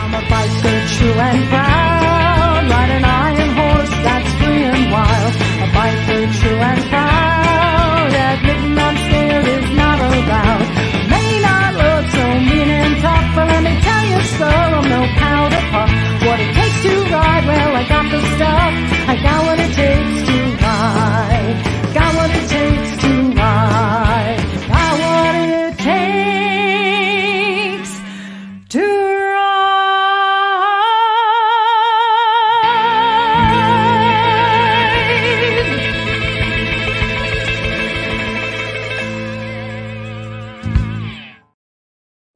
I'm a biker, true and proud, ride an iron horse that's free and wild. A biker, true and proud, admitting I'm scared is not allowed. I may not look so mean and tough, but let me tell you so, I'm no powder puff. What it takes to ride, well, I got the stuff. I got what it takes to ride. Got what it takes to ride. Got what it takes to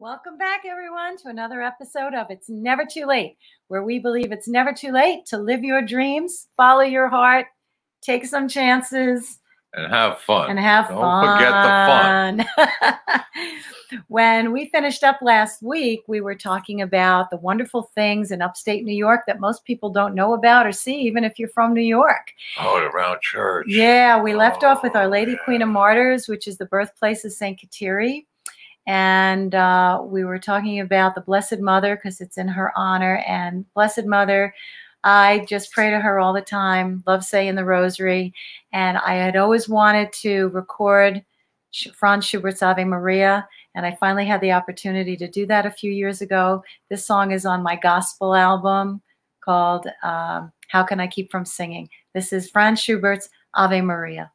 Welcome back, everyone, to another episode of It's Never Too Late, where we believe it's never too late to live your dreams, follow your heart, take some chances, and have fun. Don't forget the fun. When we finished up last week, we were talking about the wonderful things in upstate New York that most people don't know about or see, even if you're from New York. Oh, around church. Yeah, we left off with Our Lady Queen of Martyrs, which is the birthplace of St. Kateri. And we were talking about the Blessed Mother because it's in her honor. And Blessed Mother, I just pray to her all the time, love saying the rosary. And I had always wanted to record Franz Schubert's Ave Maria. And I finally had the opportunity to do that a few years ago. This song is on my gospel album called How Can I Keep From Singing? This is Franz Schubert's Ave Maria.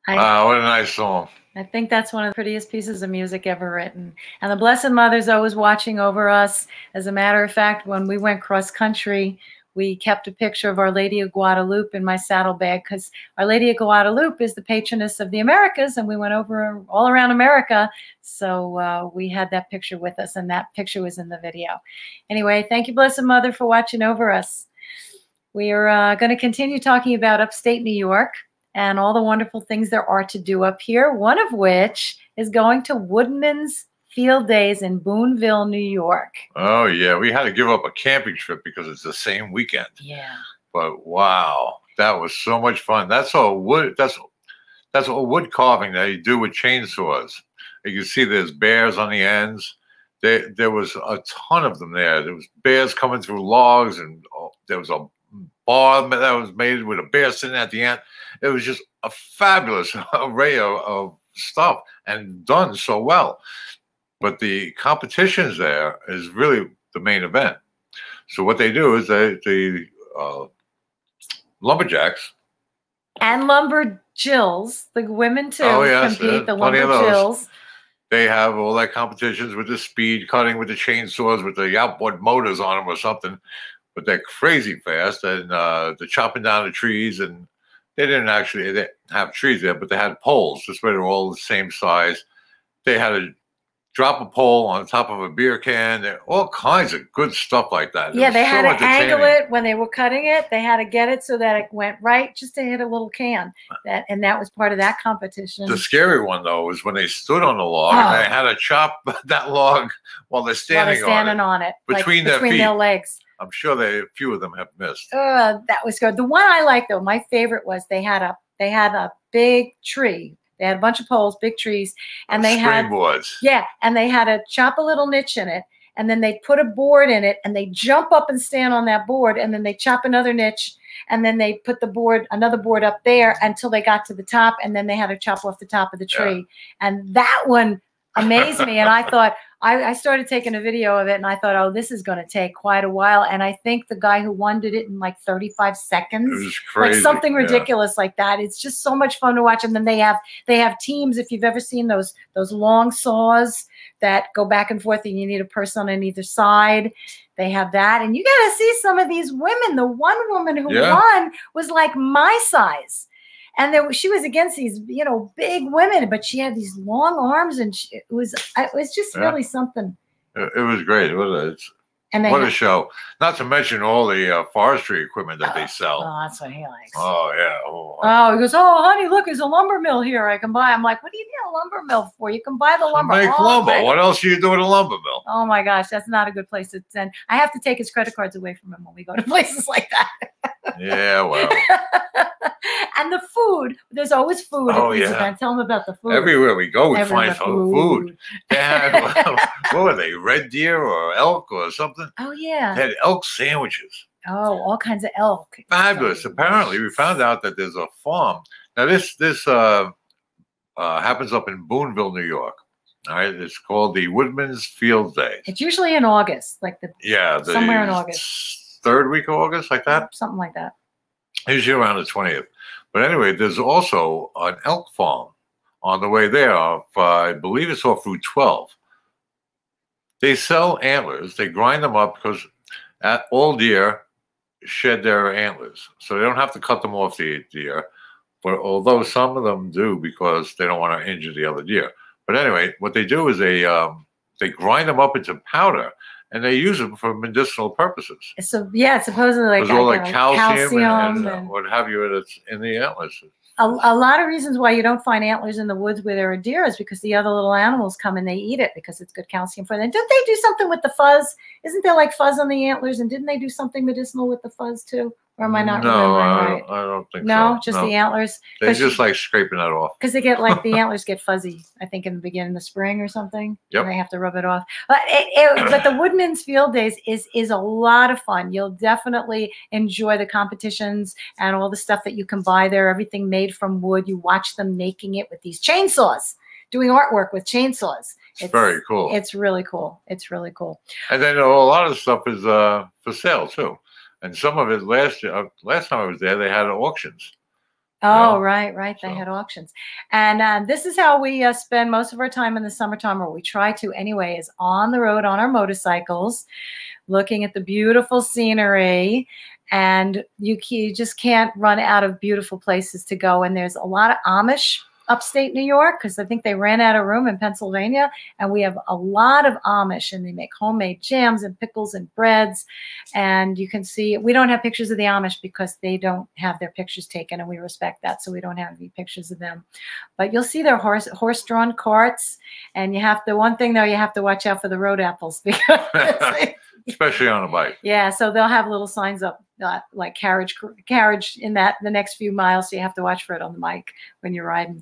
What a nice song. I think that's one of the prettiest pieces of music ever written. And the Blessed Mother's always watching over us. As a matter of fact, when we went cross country, we kept a picture of Our Lady of Guadalupe in my saddlebag because Our Lady of Guadalupe is the patroness of the Americas, and we went over all around America. So we had that picture with us, and that picture was in the video. Anyway, thank you, Blessed Mother, for watching over us. We are going to continue talking about upstate New York and all the wonderful things there are to do up here, one of which is going to Woodmans Field Days in Boonville, New York. Oh yeah, we had to give up a camping trip because it's the same weekend. Yeah. But wow, that was so much fun. That's all wood. That's all wood carving that you do with chainsaws. You can see there's bears on the ends. There was a ton of them there. There was bears coming through logs, and there was a bar that was made with a bear sitting at the end. It was just a fabulous array of stuff and done so well. But the competitions there is really the main event. So what they do is the lumberjacks and lumberjills, the women too, compete. The lumberjills. They have all that competitions with the speed cutting, with the chainsaws, with the outboard motors on them or something. But they're crazy fast, and they're chopping down the trees. And they didn't actually have trees there, but they had poles, just where they're all the same size. They had to drop a pole on top of a beer can. All kinds of good stuff like that. Yeah, they had to angle it when they were cutting it. They had to get it so that it went right, just to hit a little can. And that was part of that competition. The scary one, though, was when they stood on the log and they had to chop that log while they're standing on it. Between their legs. I'm sure a few of them have missed. That was good. The one I liked, though, my favorite was they had a big tree. They had a bunch of poles, big trees, and they had and they had to chop a little niche in it, and then they put a board in it, and they jump up and stand on that board, and then they chop another niche, and then they put another board up there until they got to the top, and then they had to chop off the top of the tree. Yeah. And that one amazed me, and I thought, I started taking a video of it, and I thought, oh, this is going to take quite a while. And I think the guy who won did it in like 35 seconds. It was crazy. Like something ridiculous like that. It's just so much fun to watch. And then they have teams. If you've ever seen those long saws that go back and forth, and you need a person on either side, they have that. And you got to see some of these women. The one woman who won was like my size. And she was against these, big women, but she had these long arms, and it was just really something. It was great. What a show! Not to mention all the forestry equipment that they sell. Oh, that's what he likes. Oh yeah. Oh, he goes, oh honey, look, there's a lumber mill here I can buy. I'm like, what do you need a lumber mill for? You can buy the lumber. Make lumber. What else do you do at a lumber mill? Oh my gosh, that's not a good place to send. I have to take his credit cards away from him when we go to places like that. Yeah, well. And the food. There's always food at these events. Tell them about the food. Everywhere we go, we find some food. What were they, red deer or elk or something? Oh, yeah. They had elk sandwiches. Oh, all kinds of elk. Fabulous. Apparently, we found out that there's a farm. Now, this happens up in Boonville, New York. All right, it's called the Woodmans Field Days. It's usually in August, somewhere in August. Third week of August, like that? Something like that. Usually around the 20th. But anyway, there's also an elk farm on the way there. I believe it's off Route 12. They sell antlers. They grind them up because all deer shed their antlers. So they don't have to cut them off the deer. But although some of them do because they don't want to injure the other deer. But anyway, what they do is they grind them up into powder, and they use them for medicinal purposes. So yeah, supposedly like all like calcium and what have you that's in the antlers. A lot of reasons why you don't find antlers in the woods where there are deer is because the other little animals come and they eat it because it's good calcium for them. Didn't they do something with the fuzz? Isn't there like fuzz on the antlers? And didn't they do something medicinal with the fuzz too? Or am I not remembering right? I don't think so. No, just the antlers. They just like scraping that off. Because they get like the antlers get fuzzy, I think, in the beginning of the spring or something. Yep. And they have to rub it off. But but the Woodmans Field Days is a lot of fun. You'll definitely enjoy the competitions and all the stuff that you can buy there. Everything made from wood. You watch them making it with these chainsaws, doing artwork with chainsaws. It's very cool. It's really cool. It's really cool. And then a lot of the stuff is for sale too. And some of it last time I was there, they had auctions. Oh, right. They had auctions. And this is how we spend most of our time in the summertime, or we try to anyway, is on the road on our motorcycles, looking at the beautiful scenery. And you just can't run out of beautiful places to go. And there's a lot of Amish upstate New York because I think they ran out of room in Pennsylvania. And we have a lot of Amish, and they make homemade jams and pickles and breads. And you can see, we don't have pictures of the Amish because they don't have their pictures taken, and we respect that. So we don't have any pictures of them. But you'll see their horse-drawn carts. And you have to, one thing though, you have to watch out for the road apples because especially on a bike. Yeah, so they'll have little signs up like carriage in the next few miles, so you have to watch for it on the bike when you're riding.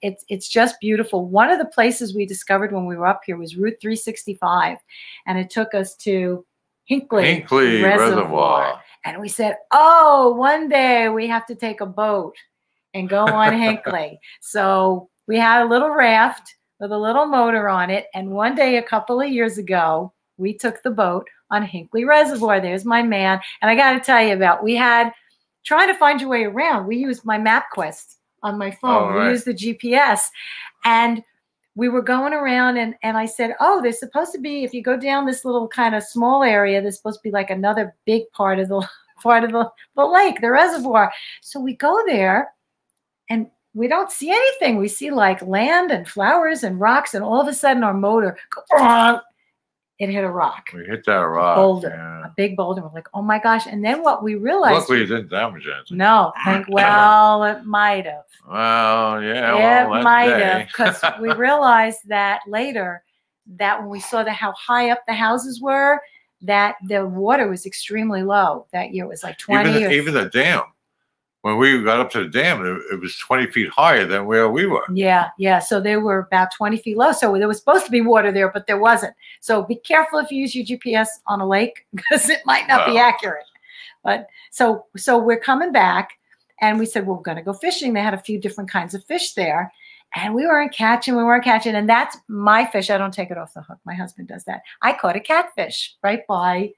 It's just beautiful. One of the places we discovered when we were up here was Route 365, and it took us to Hinkley Reservoir. And we said, oh, one day we have to take a boat and go on Hinkley. So we had a little raft with a little motor on it, and one day a couple of years ago, we took the boat on Hinkley Reservoir. There's my man. And I got to tell you about, we had, trying to find your way around, we used my MapQuest on my phone. We used the GPS. And we were going around, and I said, oh, there's supposed to be, if you go down this little kind of small area, there's supposed to be like another big part of the lake, the reservoir. So we go there, and we don't see anything. We see like land and flowers and rocks, and all of a sudden our motor, it hit a rock. We hit that rock. A big boulder. We're like, oh my gosh. And then what we realized. Luckily, it didn't damage anything. No. Well, it might have. Well, yeah. It might have. Because we realized that later, that when we saw how high up the houses were, that the water was extremely low. That year it was like 20. Even the dam. When we got up to the dam, it was 20 feet higher than where we were. Yeah. So they were about 20 feet low. So there was supposed to be water there, but there wasn't. So be careful if you use your GPS on a lake because it might not be accurate. But so we're coming back, and we said, well, we're going to go fishing. They had a few different kinds of fish there, and we weren't catching. And that's my fish. I don't take it off the hook. My husband does that. I caught a catfish right by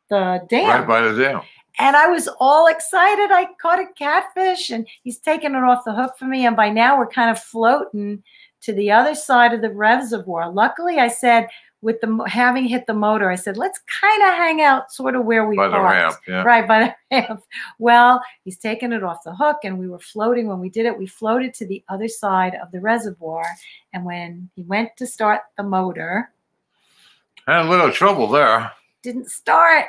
the dam. Right by the dam. And I was all excited. I caught a catfish, and he's taking it off the hook for me. And by now we're kind of floating to the other side of the reservoir. Luckily, I said, with the having hit the motor, I said, let's kind of hang out sort of where we parked. By the ramp, yeah. Right, by the ramp. Well, he's taking it off the hook, and we were floating. When we did it, we floated to the other side of the reservoir. And when he went to start the motor. Had a little trouble there. Didn't start.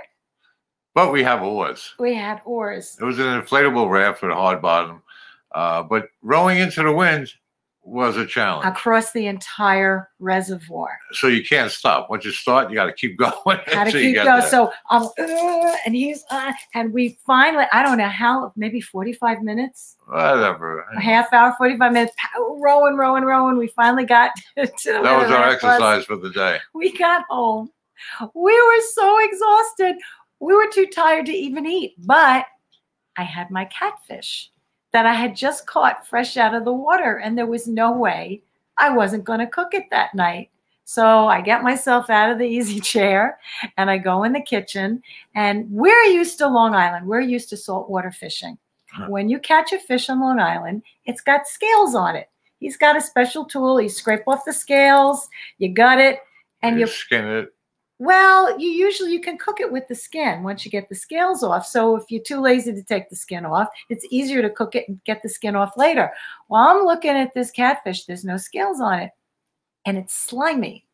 But we have oars. We had oars. It was an inflatable raft with a hard bottom. But rowing into the wind was a challenge. Across the entire reservoir. So you can't stop. Once you start, you got to keep going. Got to keep going. So, and he's, and we finally, I don't know how, maybe 45 minutes? Whatever. A half hour, 45 minutes, rowing. We finally got to the That was our exercise for the day. We got home. We were so exhausted. We were too tired to even eat, but I had my catfish that I had just caught fresh out of the water, and there was no way I wasn't going to cook it that night. So I get myself out of the easy chair, and I go in the kitchen, and we're used to Long Island. We're used to saltwater fishing. When you catch a fish on Long Island, it's got scales on it. He's got a special tool. You scrape off the scales, you gut it, and you skin it. Well, you can cook it with the skin once you get the scales off. So if you're too lazy to take the skin off, it's easier to cook it and get the skin off later. Well, I'm looking at this catfish. There's no scales on it, and it's slimy.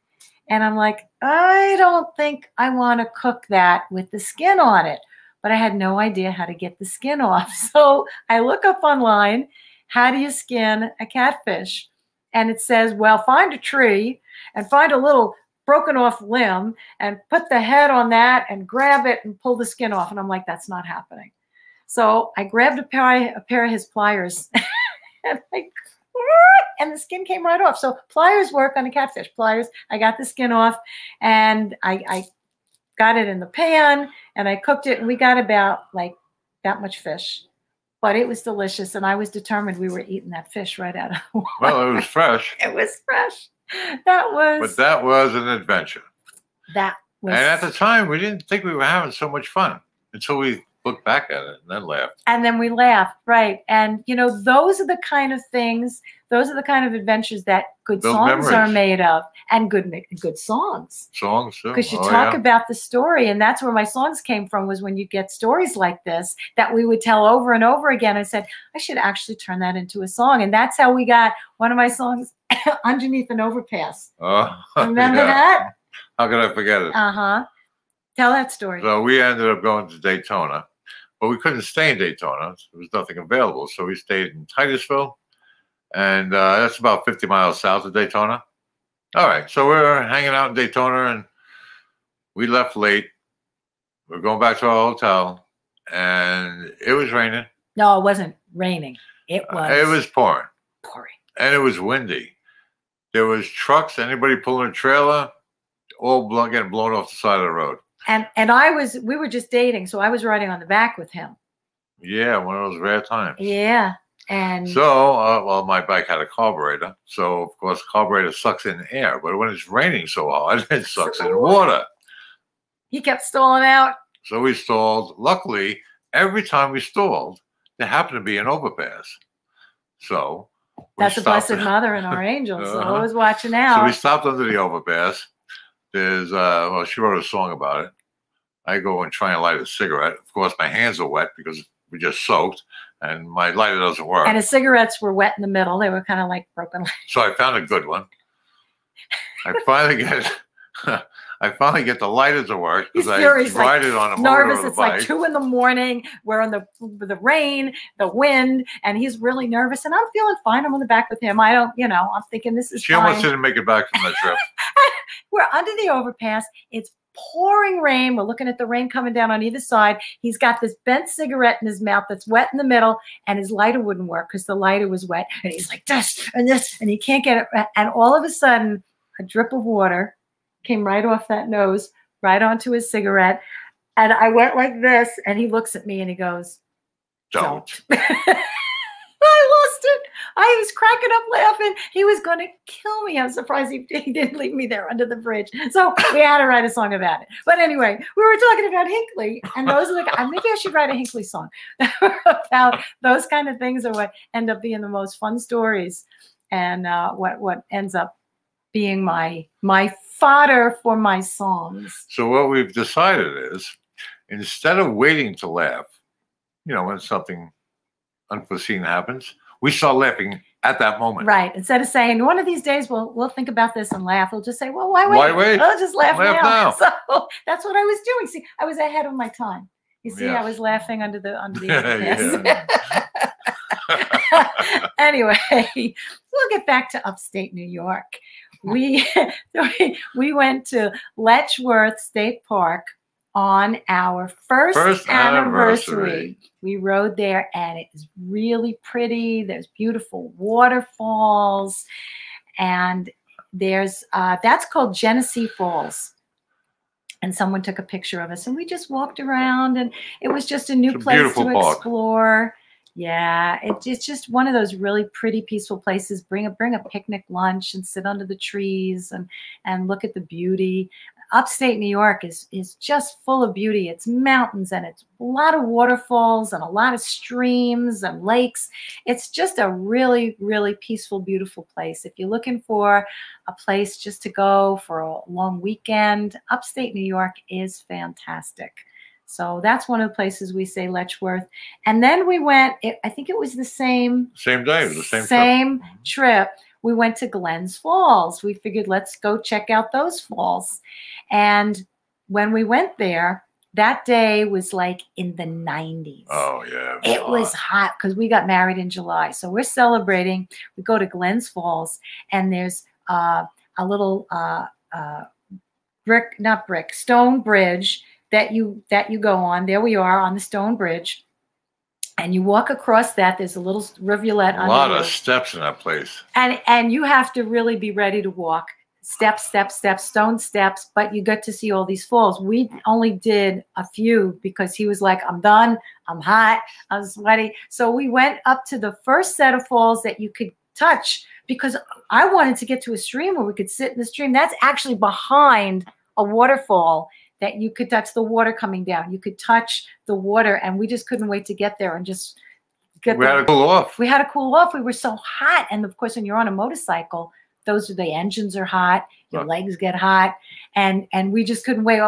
And I'm like, I don't think I want to cook that with the skin on it. But I had no idea how to get the skin off. So I look up online, how do you skin a catfish? And it says, well, find a tree and find a little broken off limb and put the head on that and grab it and pull the skin off. And I'm like, that's not happening. So I grabbed a pair of his pliers and the skin came right off. So pliers work on a catfish. Pliers, I got the skin off, and I got it in the pan, and I cooked it, and we got about like that much fish. But it was delicious, and I was determined we were eating that fish right out of the water. Well, it was fresh. It was fresh. But that was an adventure. That was. And at the time, we didn't think we were having so much fun until we looked back at it and then laughed. And then we laughed, right? And you know, those are the kind of things, those are the kind of adventures that good Build songs memories. are made of, and good songs. Songs too. Because you talk about the story, and that's where my songs came from, was when you get stories like this that we would tell over and over again. I said, I should actually turn that into a song. And that's how we got one of my songs, Underneath an Overpass. Oh, Remember that? How could I forget it? Uh-huh. Tell that story. So we ended up going to Daytona, but we couldn't stay in Daytona. There was nothing available. So we stayed in Titusville, and that's about 50 miles south of Daytona. All right, so we're hanging out in Daytona, and we left late. We're going back to our hotel, and it was raining. No, it wasn't raining. It was pouring. pouring. And it was windy. There was trucks, anybody pulling a trailer, all getting blown off the side of the road. And we were just dating, so I was riding on the back with him. Yeah, one of those rare times. Yeah. And so, well, my bike had a carburetor. So, of course, carburetor sucks in air. But when it's raining so hard, it sucks in water. He kept stalling out. So we stalled. Luckily, every time we stalled, there happened to be an overpass. So that's the Blessed Mother and our angels. So I was watching out. So we stopped under the overpass. There's, well, she wrote a song about it. I go and try and light a cigarette. Of course, my hands are wet because we just soaked, and my lighter doesn't work. And the cigarettes were wet in the middle. They were kind of like broken. So I found a good one. I finally get the lighter to work because I ride it on a motor It's bike. like 2 in.the morning. We're in the rain, the wind, and he's really nervous. And I'm feeling fine. I'm on the back with him. I don't, I'm thinking this is She fine. almost didn't make it back from that trip. We're under the overpass. It's pouring rain. We're looking at the rain coming down on either side. He's got this bent cigarette in his mouth that's wet in the middle, and his lighter wouldn't work because the lighter was wet. And he's like this and this, and he can't get it. And all of a sudden, a drip of water came right off that nose, right onto his cigarette. And I went like this, and he looks at me and he goes, "Don't." I lost it. I was cracking up laughing. He was going to kill me. I'm surprised he didn't leave me there under the bridge. So we had to write a song about it. But anyway, we were talking about Hinkley, and those are maybe I should write a Hinkley song about those kind of things are what end up being the most fun stories, and what ends up being my fodder for my songs. So what we've decided is, instead of waiting to laugh, when something unforeseen happens, we start laughing at that moment. Right. Instead of saying, one of these days we'll think about this and laugh, we'll just say, well, why wait? Why wait? I'll just laugh now. now. So that's what I was doing. See, I was ahead of my time. You see, I was laughing under the Anyway, we'll get back to upstate New York. We went to Letchworth State Park on our first anniversary. We rode there, and it was really pretty. There's beautiful waterfalls, and there's that's called Genesee Falls. And someone took a picture of us, and we just walked around, and it was just a new place to explore. Yeah, it's just one of those really pretty, peaceful places. Bring a picnic lunch and sit under the trees and look at the beauty. Upstate New York is just full of beauty. It's mountains, and it's a lot of waterfalls and a lot of streams and lakes. It's just a really, really peaceful, beautiful place. If you're looking for a place just to go for a long weekend, upstate New York is fantastic. So that's one of the places we say Letchworth. And then we went, I think it was the same day, the same trip. We went to Glens Falls. We figured, let's go check out those falls. And when we went there, that day was like in the 90s. Oh, yeah. It was hot because we got married in July. So we're celebrating. We go to Glens Falls, and there's a little stone bridge that you go on. There we are on the stone bridge. And you walk across that. There's a little rivulet. A lot of steps in that place. And you have to really be ready to walk. Steps, stone steps. But you get to see all these falls. We only did a few because he was like, I'm done. I'm hot. I'm sweaty. So we went up to the first set of falls that you could touch because I wanted to get to a stream where we could sit in the stream. That's actually behind a waterfall that you could touch the water coming down. You could touch the water, and we just couldn't wait to get there and just get. We had to cool off. We had to cool off. We were so hot, and of course, when you're on a motorcycle, the engines are hot. Your legs get hot, and we just couldn't wait.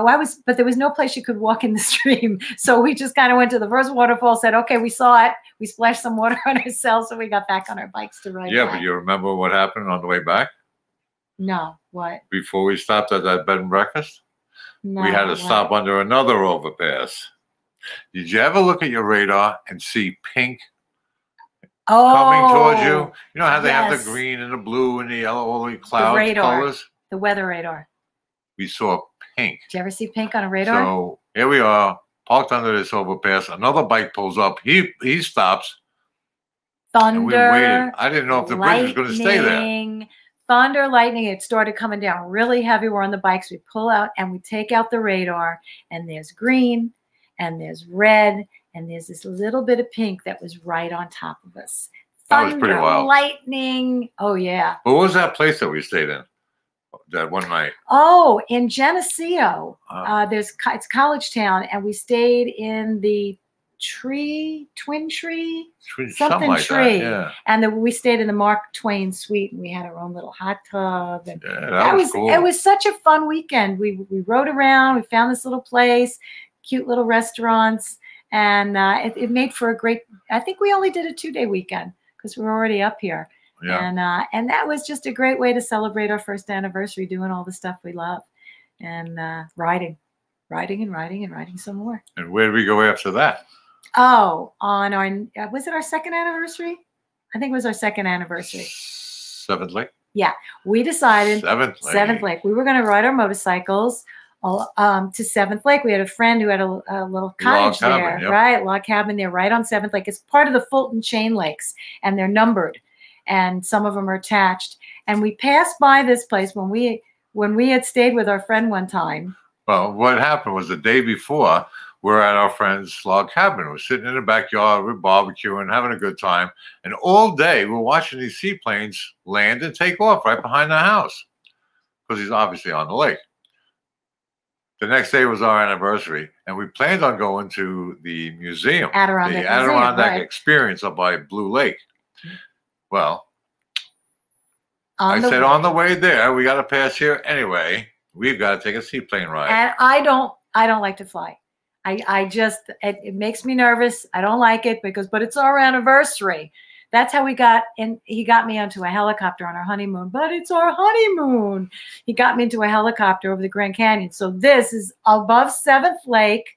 But there was no place you could walk in the stream, so we just kind of went to the first waterfall. Said, okay, we saw it. We splashed some water on ourselves, and we got back on our bikes to ride. Yeah, back. but you remember what happened on the way back? No, what? Before we stopped at that bed and breakfast, No, we had to stop under another overpass. Did you ever look at your radar and see pink coming towards you? You know how they have the green and the blue and the yellow, all the cloud colors? The weather radar. We saw pink. Did you ever see pink on a radar? So here we are, parked under this overpass. Another bike pulls up. He stops. Thunder. And we waited. I didn't know if the bridge was going to stay there. Thunder, lightning. It started coming down really heavy. We're on the bikes. We pull out and we take out the radar, and there's green, and there's red, and there's this little bit of pink that was right on top of us. Thunder, that was pretty wild. Lightning. Oh yeah. What was that place that we stayed in that one night? Oh, in Geneseo. It's college town, and we stayed in the twin tree, something like tree. That, yeah. And we stayed in the Mark Twain suite, and we had our own little hot tub. And yeah, that was cool. It was such a fun weekend. We rode around. We found this little place, cute little restaurants, and it made for a great. I think we only did a 2-day weekend because we were already up here. Yeah. And that was just a great way to celebrate our first anniversary, doing all the stuff we love, and riding some more. And where did we go after that? Oh, on our was it our second anniversary? I think it was our second anniversary. 7th Lake? Yeah. We decided 7th Lake. We were going to ride our motorcycles to 7th Lake. We had a friend who had a little cottage there, right? Log cabin there, right on 7th Lake. It's part of the Fulton Chain Lakes, and they're numbered, and some of them are attached. And we passed by this place when we had stayed with our friend one time. Well, what happened was the day before, we're at our friend's log cabin. We're sitting in the backyard, we're barbecuing, having a good time. And all day, we're watching these seaplanes land and take off right behind the house because he's obviously on the lake. The next day was our anniversary, and we planned on going to the museum, the Adirondack Experience up by Blue Lake. Well, I said on the way there, we got to pass here anyway. We've got to take a seaplane ride. And I don't like to fly. It makes me nervous. I don't like it but it's our anniversary. That's how we got, and he got me onto a helicopter on our honeymoon, but it's our honeymoon. He got me into a helicopter over the Grand Canyon. So this is above 7th Lake.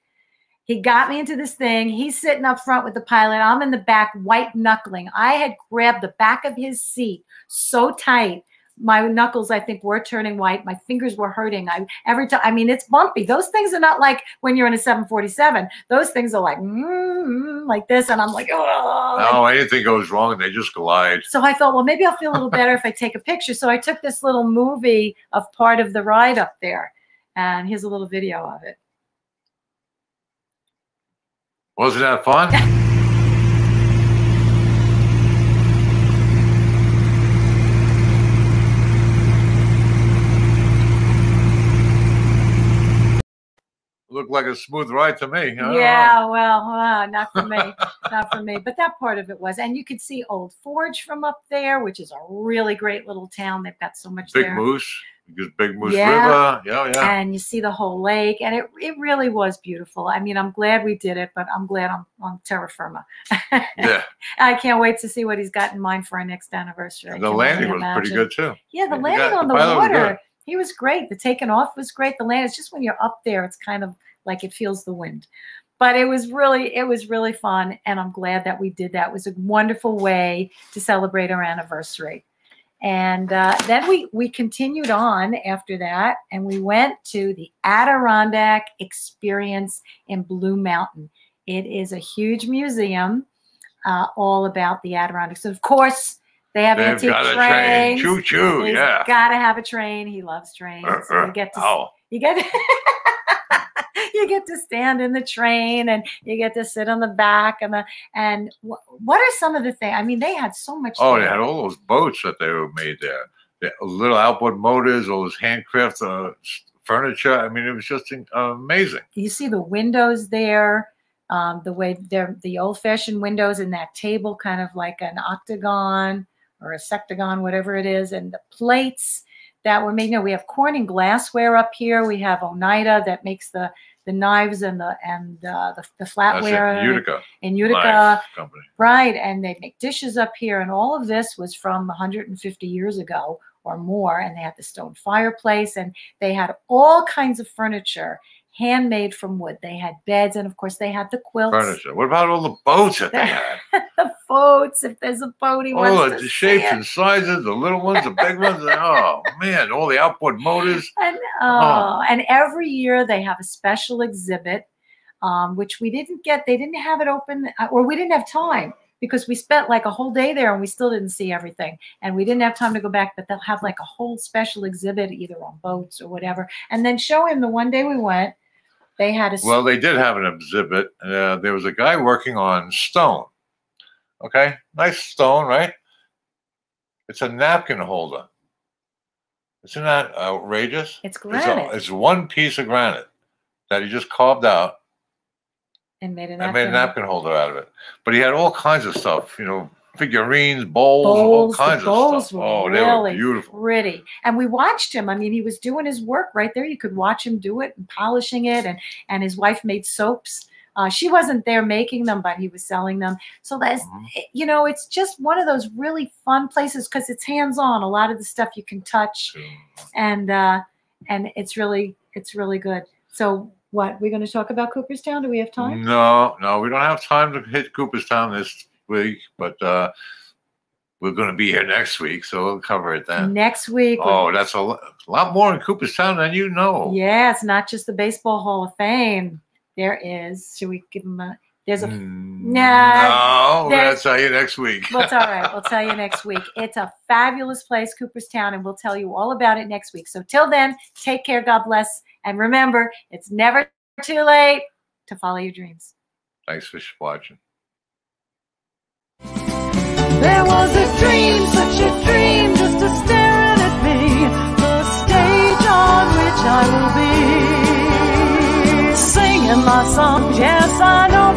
He got me into this thing. He's sitting up front with the pilot. I'm in the back, white knuckling. I had grabbed the back of his seat so tight. My knuckles, I think, were turning white. My fingers were hurting. Every time, I mean, it's bumpy. Those things are not like when you're in a 747. Those things are like this, and I'm like, oh. No, anything goes wrong, and they just glide. So I thought, well, maybe I'll feel a little better if I take a picture. So I took this little movie of part of the ride up there, and here's a little video of it. Wasn't that fun? Looked like a smooth ride to me. Yeah, well, not for me. Not for me. But that part of it was. And you could see Old Forge from up there, which is a really great little town. They've got so much there. Big Moose. Because Big Moose River. Yeah. And you see the whole lake. And it really was beautiful. I mean, I'm glad we did it, but I'm glad I'm on terra firma. Yeah. I can't wait to see what he's got in mind for our next anniversary. And the landing was pretty good, too. Yeah, the landing on the water. He was great. The taking off was great. The land, it's just when you're up there, it's kind of like it feels the wind. But it was really fun, and I'm glad that we did that. It was a wonderful way to celebrate our anniversary. And then we continued on after that, and we went to the Adirondack Experience in Blue Mountain. It is a huge museum all about the Adirondacks. So, of course, they have antique trains. Choo-choo, yeah. Got to have a train. He loves trains. So you get to stand in the train, and you get to sit on the back. And what are some of the things? I mean, they had so much. Oh, they had all those boats that they were made there. The little outboard motors, all those handcraft furniture. I mean, it was just amazing. You see the windows there, the way they're the old-fashioned windows, and that table kind of like an octagon or a sectagon, whatever it is, and the plates that were made. You know, we have Corning glassware up here. We have Oneida that makes the knives and the flatware in Utica, right? And they make dishes up here, and all of this was from 150 years ago or more. And they had the stone fireplace, and they had all kinds of furniture handmade from wood. They had beds, and of course they had the quilts. Furniture. What about all the boats that they had? The boats, if there's a boat, he wants to see the shapes and sizes, the little ones, the big ones. Oh man, all the outboard motors. And every year they have a special exhibit, which we didn't get. They didn't have it open, or we didn't have time, because we spent like a whole day there and we still didn't see everything. And we didn't have time to go back, but they'll have like a whole special exhibit either on boats or whatever. And then show him the one day we went, they had a... Well, they did have an exhibit. There was a guy working on stone. Okay, nice stone, right? It's a napkin holder. Isn't that outrageous? It's granite. It's one piece of granite that he just carved out. And made a napkin holder out of it. But he had all kinds of stuff, you know, figurines, bowls, all kinds of stuff. Oh, they were beautiful. Pretty. And we watched him. I mean, he was doing his work right there. You could watch him do it and polishing it. And his wife made soaps. She wasn't there making them, but he was selling them. So that's, you know, it's just one of those really fun places because it's hands-on. A lot of the stuff you can touch. And it's really good. So what, we're going to talk about Cooperstown? Do we have time? No, we don't have time to hit Cooperstown this week, but we're going to be here next week, so we'll cover it then. Next week. Oh, that's a lot more in Cooperstown than you know. Yeah, it's not just the Baseball Hall of Fame. There is. Should we give them a... There's a... No, we're going to tell you next week. Well, it's all right. We'll tell you next week. It's a fabulous place, Cooperstown, and we'll tell you all about it next week. So till then, take care. God bless. And remember, it's never too late to follow your dreams. Thanks for watching. There was a dream, such a dream, just a staring at me, the stage on which I will be singing my song. Yes, I know.